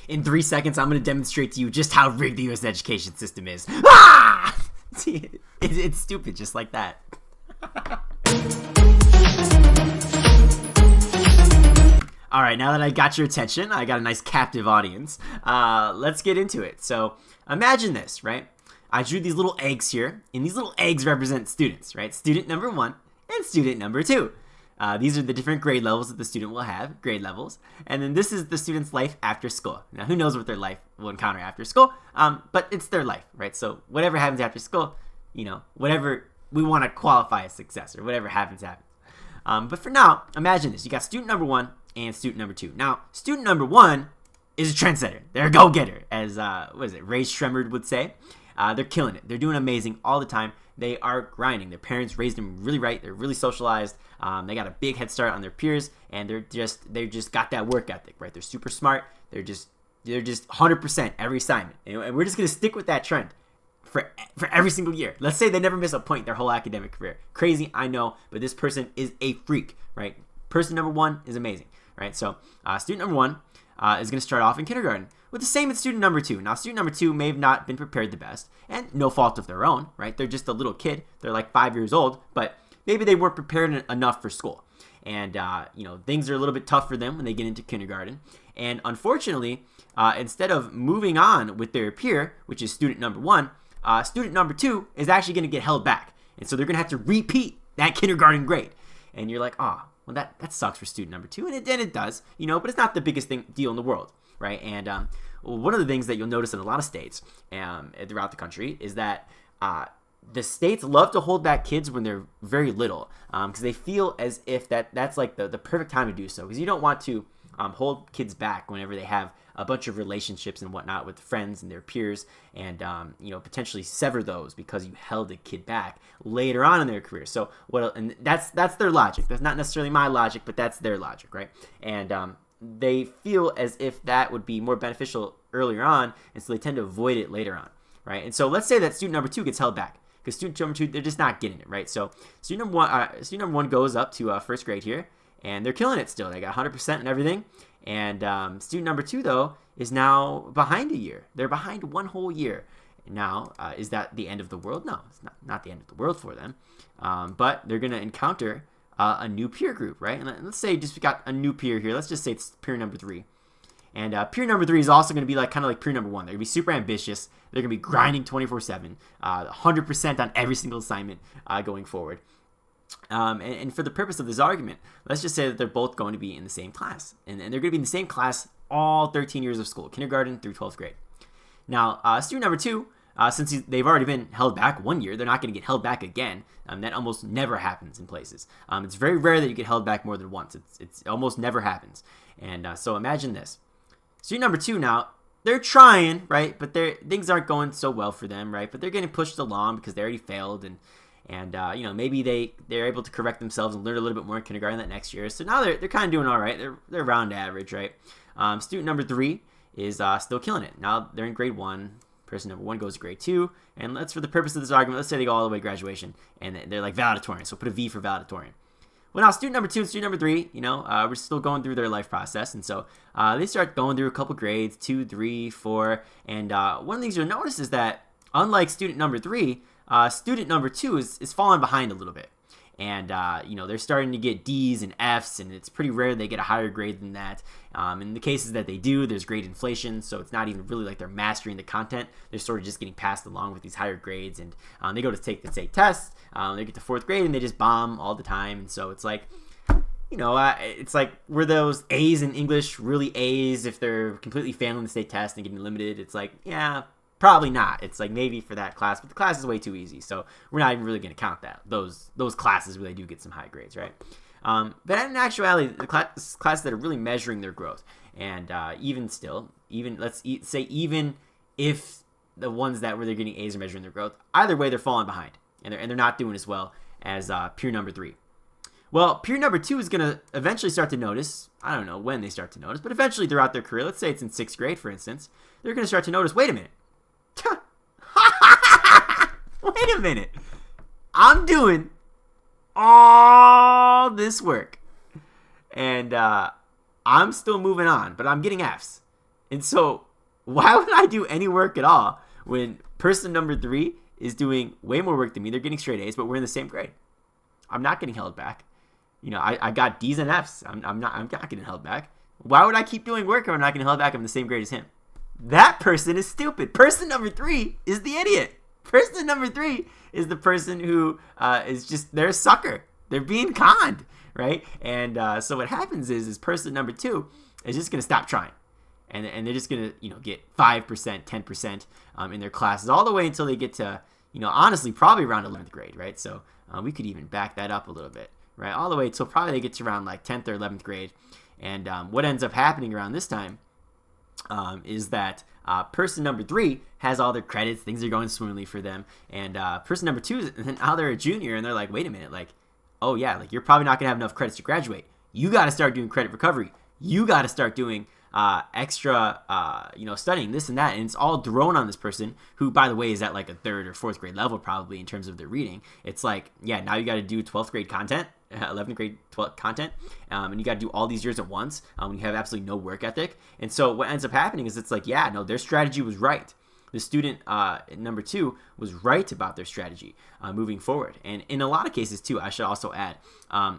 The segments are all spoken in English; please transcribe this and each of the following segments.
In 3 seconds, I'm going to demonstrate to you just how rigged the U.S. education system is. Ah! It's stupid just like that. All right, now that I got your attention, I got a nice captive audience. Let's get into it. So imagine this, right? I drew these little eggs here, and these little eggs represent students, right? Student number 1 and student number 2. These are the different grade levels that the student will have, grade levels. And then this is the student's life after school. Now, who knows what their life will encounter after school, but it's their life, right? So whatever happens after school, whatever we want to qualify as success, or whatever happens. But for now, imagine this. You got student number 1 and student number 2. Now, student number 1 is a trendsetter. They're a go-getter, as, Ray Shremmerd would say. They're killing it. They're doing amazing all the time. They are grinding. Their parents raised them really right. They're really socialized. They got a big head start on their peers, and they just got that work ethic, right? They're super smart. They're just 100% every assignment, and we're just gonna stick with that trend for every single year. Let's say they never miss a point their whole academic career. Crazy, I know, but this person is a freak, right? Person number 1 is amazing, right? So student number 1 is going to start off in kindergarten with the same as student number 2. Now, student number 2 may have not been prepared the best, and no fault of their own, right? They're just a little kid. They're like 5 years old, but maybe they weren't prepared enough for school. And, things are a little bit tough for them when they get into kindergarten. And unfortunately, instead of moving on with their peer, which is student number 1, student number 2 is actually going to get held back. And so they're going to have to repeat that kindergarten grade. And you're like, well, that sucks for student number 2, and it does, but it's not the biggest deal in the world, right? And one of the things that you'll notice in a lot of states throughout the country is that the states love to hold back kids when they're very little, because they feel as if that's like the perfect time to do so, because you don't want to hold kids back whenever they have a bunch of relationships and whatnot with friends and their peers, and potentially sever those because you held a kid back later on in their career. So and that's their logic. That's not necessarily my logic, but that's their logic, right? And they feel as if that would be more beneficial earlier on, and so they tend to avoid it later on, right? And so let's say that student number 2 gets held back because student number 2, they're just not getting it, right? So student number 1 goes up to first grade here, and they're killing it still. They got 100% and everything. And student number 2, though, is now behind a year. They're behind 1 whole year. Now, is that the end of the world? No, it's not the end of the world for them. But they're going to encounter a new peer group, right? And let's say we got a new peer here. Let's just say it's peer number 3. And peer number 3 is also going to be kind of like peer number 1. They're going to be super ambitious. They're going to be grinding 24/7, 100% on every single assignment going forward. And for the purpose of this argument, let's just say that they're both going to be in the same class. And they're going to be in the same class all 13 years of school, kindergarten through 12th grade. Now, student number 2, since they've already been held back 1 year, they're not going to get held back again. That almost never happens in places. It's very rare that you get held back more than once. It's almost never happens. And so imagine this. Student number 2 now, they're trying, right? But things aren't going so well for them, right? But they're getting pushed along because they already failed, and maybe they're able to correct themselves and learn a little bit more in kindergarten that next year. So now they're kind of doing all right. They're around average, right? Student number 3 is still killing it. Now they're in grade 1. Person number 1 goes to grade 2. And for the purpose of this argument, let's say they go all the way to graduation, and they're like valedictorian. So put a V for valedictorian. Well, now student number 2 and student number 3, we're still going through their life process. And so they start going through a couple grades, 2, 3, 4. And one of the things you'll notice is that unlike student number 3, student number 2 is falling behind a little bit. And, they're starting to get D's and F's, and it's pretty rare they get a higher grade than that. In the cases that they do, there's grade inflation, so it's not even really like they're mastering the content. They're sort of just getting passed along with these higher grades, and they go to take the state tests. They get to 4th grade, and they just bomb all the time. And so it's like, it's like, were those A's in English really A's if they're completely failing the state test and getting limited? It's like, yeah, probably not. It's like maybe for that class, but the class is way too easy, so we're not even really going to count that. Those classes where they do get some high grades, right? But in actuality, the classes that are really measuring their growth, and even if the ones where they're getting A's are measuring their growth, either way they're falling behind, and they're not doing as well as peer number 3. Well, peer number 2 is going to eventually start to notice. I don't know when they start to notice, but eventually throughout their career, let's say it's in 6th grade, for instance, they're going to start to notice, wait a minute. Wait a minute. I'm doing all this work, and I'm still moving on, but I'm getting F's. And so why would I do any work at all when person number 3 is doing way more work than me? They're getting straight A's, but we're in the same grade. I'm not getting held back. I got D's and F's. I'm not getting held back. Why would I keep doing work if I'm not getting held back? I'm in the same grade as him. That person is stupid. Person number 3 is the idiot. Person number 3 is the person who is just, they're a sucker. They're being conned, right? And so what happens is person number 2 is just going to stop trying. And they're just going to, get 5%, 10% in their classes all the way until they get to, honestly, probably around 11th grade, right? So we could even back that up a little bit, right? All the way until probably they get to around like 10th or 11th grade. And what ends up happening around this time is that person number 3 has all their credits. Things are going swimmingly for them. And person number 2, now they're a junior, and they're like, wait a minute, like, oh yeah, like you're probably not going to have enough credits to graduate. You got to start doing credit recovery. You got to start doing extra, studying this and that. And it's all thrown on this person who, by the way, is at like a 3rd or 4th grade level probably in terms of their reading. It's like, yeah, now you got to do 12th grade content, 11th grade content, and you got to do all these years at once when you have absolutely no work ethic. And so what ends up happening is it's like, yeah, no, their strategy was right. The student number 2 was right about their strategy moving forward. And in a lot of cases too, I should also add,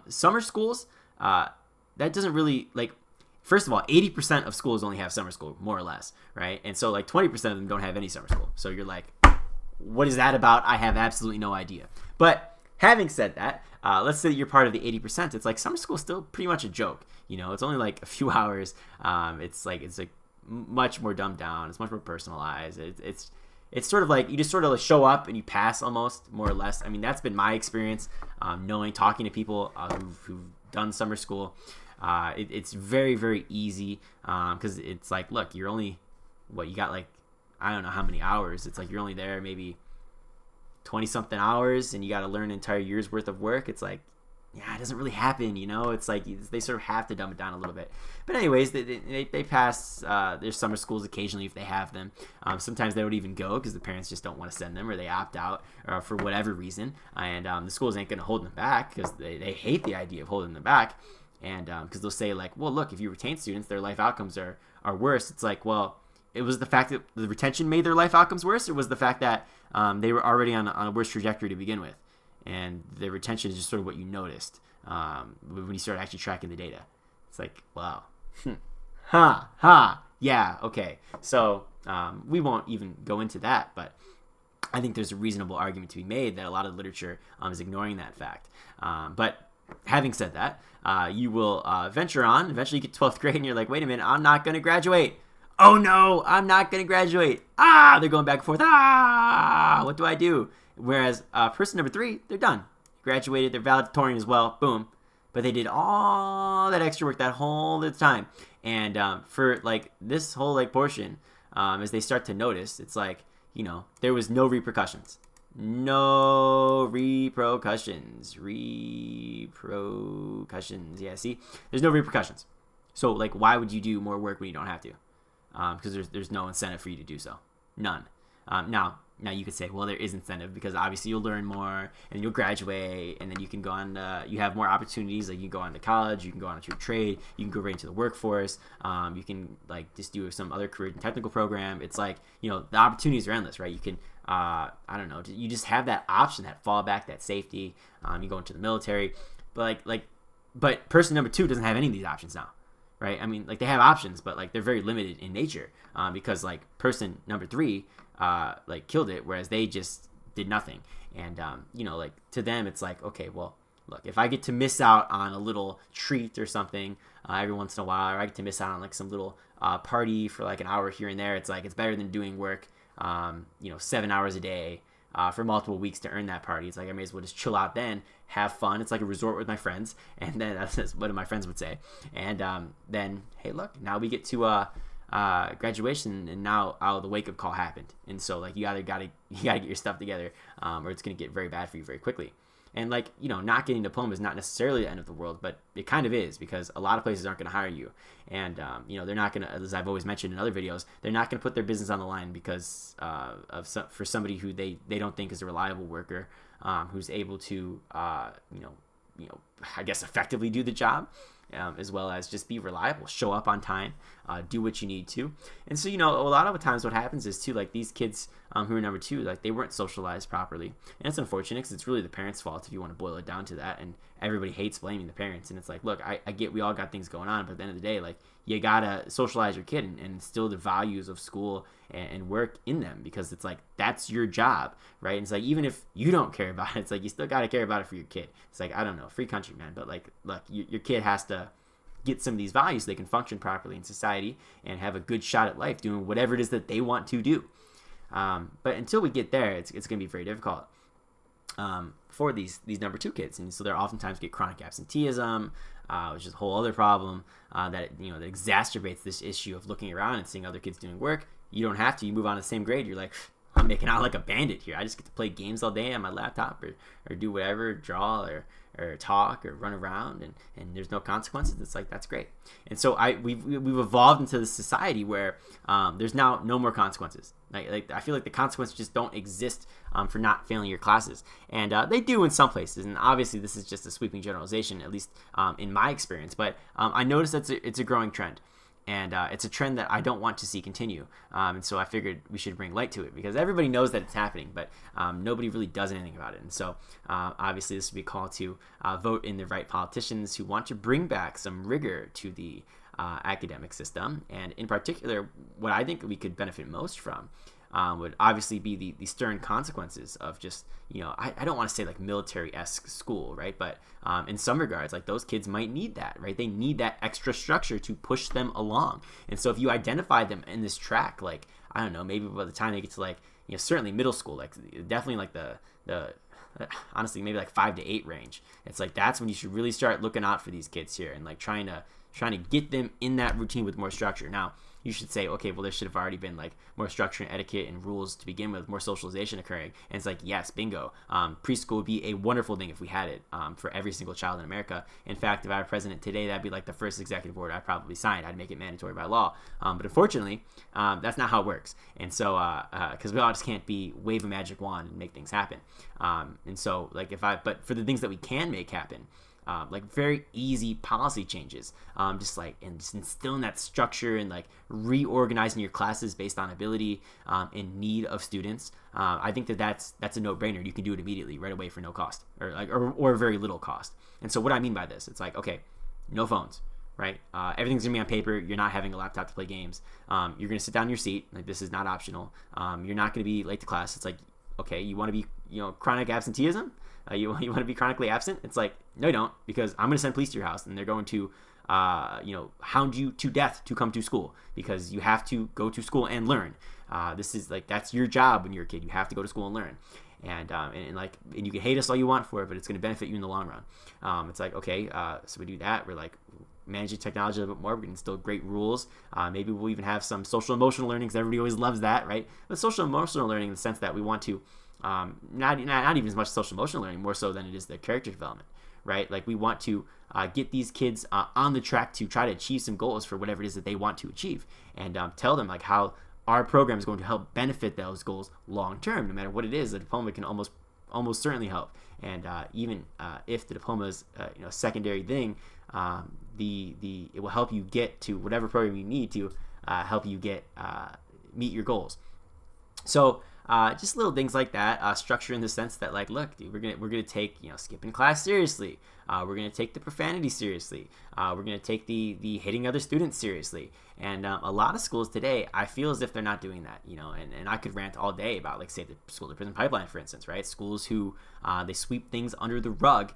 summer schools, that doesn't really, like, first of all, 80% of schools only have summer school, more or less, right? And so like 20% of them don't have any summer school. So you're like, what is that about? I have absolutely no idea. But having said that, let's say you're part of the 80%. It's like summer school is still pretty much a joke. It's only like a few hours. It's like much more dumbed down. It's much more personalized. It's sort of like you just sort of like show up and you pass almost, more or less. I mean, that's been my experience, talking to people who've done summer school. It's very, very easy because it's like, look, you're only, you got like, I don't know how many hours. It's like you're only there maybe 20-something hours and you got to learn an entire year's worth of work. It's like, yeah, it doesn't really happen, It's like they sort of have to dumb it down a little bit. But anyways, they pass their summer schools occasionally if they have them. Sometimes they don't even go because the parents just don't want to send them or they opt out for whatever reason. And the schools ain't going to hold them back because they hate the idea of holding them back. And because they'll say like, well, look, if you retain students, their life outcomes are worse. It's like, well, it was the fact that the retention made their life outcomes worse, or was the fact that they were already on a worse trajectory to begin with, and the retention is just sort of what you noticed when you start actually tracking the data. It's like, wow, yeah, okay. So we won't even go into that, but I think there's a reasonable argument to be made that a lot of literature is ignoring that fact. But having said that, you will venture on. Eventually, you get 12th grade, and you're like, wait a minute, I'm not going to graduate. Oh, no, I'm not going to graduate. They're going back and forth. What do I do? Whereas person number 3, they're done. Graduated. They're valedictorian as well. Boom. But they did all that extra work that whole time. And for, like, this whole, like, portion, as they start to notice, it's like, there was no repercussions. No repercussions. Yeah, see? There's no repercussions. So, like, why would you do more work when you don't have to? Because there's no incentive for you to do so. None. Now you could say, well, there is incentive because obviously you'll learn more and you'll graduate and then you can go on you have more opportunities. Like you can go on to college, you can go on to a trade, you can go right into the workforce. You can like just do some other career and technical program. It's like, the opportunities are endless, right? You can, I don't know, you just have that option, that fallback, that safety. You go into the military, but but person number 2 doesn't have any of these options now. Right? I mean, like they have options, but like they're very limited in nature because like person number 3 like killed it, whereas they just did nothing. And like to them, it's like, okay, well, look, if I get to miss out on a little treat or something every once in a while, or I get to miss out on like some little party for like an hour here and there, it's like it's better than doing work, 7 hours a day for multiple weeks to earn that party. It's like I may as well just chill out then, have fun. It's like a resort with my friends, and then that's what my friends would say. And then, hey, look, now we get to graduation, and now the wake up call happened. And so like you gotta get your stuff together, or it's gonna get very bad for you very quickly. And like not getting a diploma is not necessarily the end of the world, but it kind of is because a lot of places aren't going to hire you, and they're not going to, as I've always mentioned in other videos, they're not going to put their business on the line because for somebody who they don't think is a reliable worker, who's able to I guess effectively do the job. as well as just be reliable, show up on time, do what you need to. And so, a lot of the times what happens is too, like these kids who are number 2, like they weren't socialized properly. And it's unfortunate because it's really the parents' fault if you want to boil it down to that. And everybody hates blaming the parents. And it's like, look, I get we all got things going on, but at the end of the day, like you gotta socialize your kid and instill the values of school and work in them, because it's like that's your job, right? And it's like even if you don't care about it, it's like you still gotta care about it for your kid. It's like, I don't know, free country, man, but like look, your kid has to get some of these values so they can function properly in society and have a good shot at life doing whatever it is that they want to do. But until we get there, it's going to be very difficult for these number 2 kids, and so they're oftentimes get chronic absenteeism, which is a whole other problem that that exacerbates this issue of looking around and seeing other kids doing work. You don't have to. You move on to the same grade. You're like, I'm making out like a bandit here. I just get to play games all day on my laptop or do whatever, draw or talk or run around, and there's no consequences. It's like, that's great. And so we've evolved into this society where there's now no more consequences. Like I feel like the consequences just don't exist for not failing your classes, and they do in some places. And obviously this is just a sweeping generalization, at least in my experience. But I noticed that it's a growing trend. And it's a trend that I don't want to see continue. And so I figured we should bring light to it, because everybody knows that it's happening, but nobody really does anything about it. And so obviously this would be a call to vote in the right politicians who want to bring back some rigor to the academic system. And in particular, what I think we could benefit most from would obviously be the stern consequences of just, I don't want to say like military-esque school, right? But in some regards, like those kids might need that, right? They need that extra structure to push them along. And so if you identify them in this track, like, I don't know, maybe by the time they get to like, certainly middle school, like definitely like the honestly, maybe like 5 to 8 range. It's like, that's when you should really start looking out for these kids here and like trying to get them in that routine with more structure. Now, you should say, okay, well, there should have already been like more structure and etiquette and rules to begin with, more socialization occurring. And it's like, yes, bingo. Preschool would be a wonderful thing if we had it for every single child in America. In fact, if I were president today, that'd be like the first executive order I'd probably sign. I'd make it mandatory by law. But unfortunately, that's not how it works. And so, because we all just can't wave a magic wand and make things happen. And so, like, but for the things that we can make happen, like very easy policy changes, just instilling that structure and like reorganizing your classes based on ability and need of students. I think that's a no-brainer. You can do it immediately, right away, for no cost or very little cost. And so what I mean by this, it's like, okay, no phones, right? Everything's gonna be on paper. You're not having a laptop to play games. You're gonna sit down in your seat. Like, this is not optional. You're not gonna be late to class. It's like, okay, you want to be, chronic absenteeism? You want to be chronically absent? It's like, no, you don't, because I'm going to send police to your house, and they're going to, hound you to death to come to school, because you have to go to school and learn. This is like, that's your job when you're a kid. You have to go to school and learn. And you can hate us all you want for it, but it's going to benefit you in the long run. It's like, okay, so we do that. We're like managing technology a little bit more. We're going to instill great rules. Maybe we'll even have some social emotional learning, because everybody always loves that, right? But social emotional learning in the sense that we want to, not even as much social emotional learning, more so than it is their character development, right? Like, we want to get these kids on the track to try to achieve some goals for whatever it is that they want to achieve, and tell them like how our program is going to help benefit those goals long term. No matter what it is, the diploma can almost certainly help. And even if the diploma is a secondary thing, it will help you get to whatever program you need to help you meet your goals. So just little things like that, structure in the sense that, like, look, dude, we're gonna take skipping class seriously. We're gonna take the profanity seriously. We're gonna take the hitting other students seriously. And a lot of schools today, I feel as if they're not doing that. And I could rant all day about, like, say, the school to prison pipeline, for instance, right? Schools who they sweep things under the rug,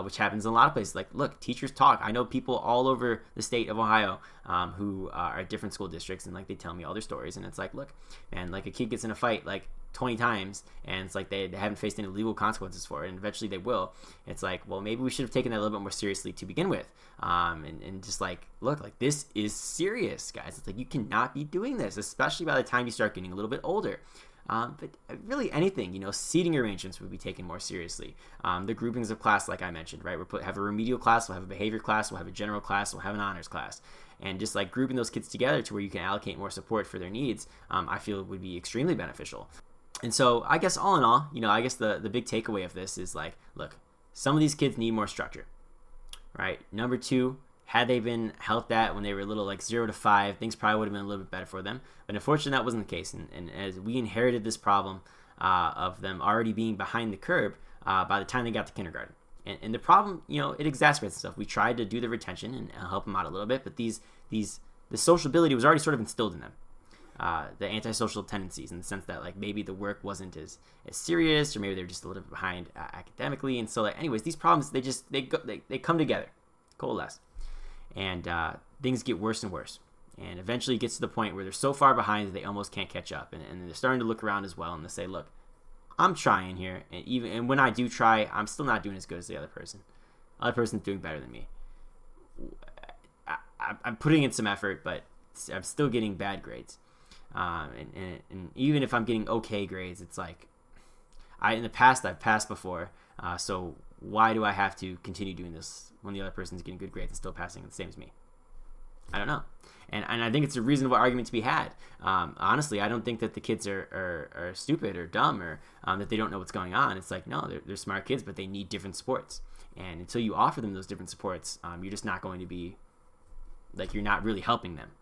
which happens in a lot of places. Like, look, teachers talk. I know people all over the state of Ohio who are at different school districts, and like they tell me all their stories. And it's like, look, man, like, a kid gets in a fight like 20 times, and it's like they haven't faced any legal consequences for it, and eventually they will. It's like, well, maybe we should have taken that a little bit more seriously to begin with, and just like, look, like, this is serious, guys. It's like, you cannot be doing this, especially by the time you start getting a little bit older. But really anything, seating arrangements would be taken more seriously. The groupings of class, like I mentioned, right? Have a remedial class, we'll have a behavior class, we'll have a general class, we'll have an honors class. And just like grouping those kids together to where you can allocate more support for their needs, I feel would be extremely beneficial. And so I guess all in all, I guess the big takeaway of this is like, look, some of these kids need more structure, right? Number 2, Had they been helped at when they were little, like 0 to 5, things probably would have been a little bit better for them. But unfortunately, that wasn't the case. And as we inherited this problem of them already being behind the curve by the time they got to kindergarten. And the problem, it exacerbates itself. We tried to do the retention and help them out a little bit, but the social ability was already sort of instilled in them. The antisocial tendencies, in the sense that like maybe the work wasn't as serious, or maybe they're just a little bit behind academically. And so, like, anyways, these problems they come together, coalesce, and things get worse and worse. And eventually it gets to the point where they're so far behind that they almost can't catch up. And they're starting to look around as well, and they say, look, I'm trying here, and when I do try, I'm still not doing as good as the other person. The other person's doing better than me. I'm putting in some effort, but I'm still getting bad grades. And even if I'm getting okay grades, it's like in the past I've passed before. So why do I have to continue doing this when the other person's getting good grades and still passing the same as me? I don't know. And I think it's a reasonable argument to be had. Honestly, I don't think that the kids are stupid or dumb, or that they don't know what's going on. It's like, no, they're smart kids, but they need different supports. And until you offer them those different supports, you're just not going to be, like, you're not really helping them.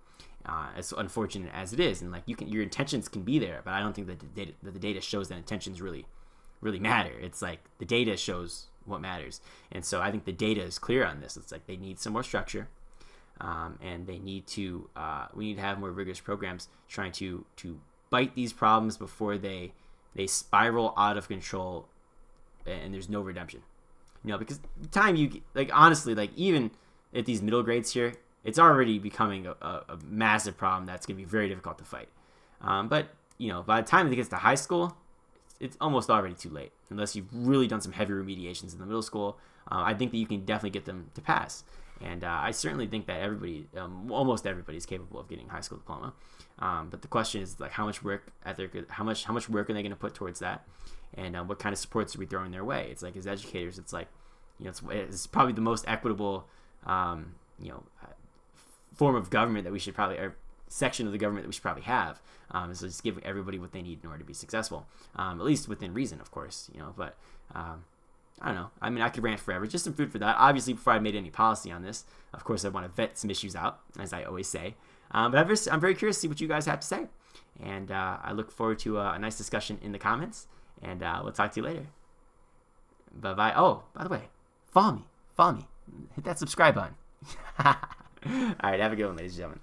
As unfortunate as it is, and like your intentions can be there, but I don't think that the data shows that intentions really matter. It's like the data shows what matters, and so I think the data is clear on this. It's like they need some more structure, and they need to we need to have more rigorous programs trying to bite these problems before they spiral out of control, and there's no redemption. Because the time honestly, like, even at these middle grades here, it's already becoming a massive problem that's going to be very difficult to fight. But by the time it gets to high school, it's almost already too late. Unless you've really done some heavy remediations in the middle school, I think that you can definitely get them to pass. And I certainly think that almost everybody is capable of getting a high school diploma. But the question is, like, how much work ethic, how much work are they going to put towards that? And what kind of supports are we throwing their way? It's like, as educators, it's like, it's probably the most equitable, form of government that we should probably, or section of the government that we should probably have, so just give everybody what they need in order to be successful, at least within reason, of course. But I don't know. I mean, I could rant forever. Just some food for that. Obviously, before I made any policy on this, of course, I want to vet some issues out, as I always say. But I'm very curious to see what you guys have to say, and I look forward to a nice discussion in the comments. And we'll talk to you later. Bye bye. Oh, by the way, follow me. Hit that subscribe button. All right, have a good one, ladies and gentlemen.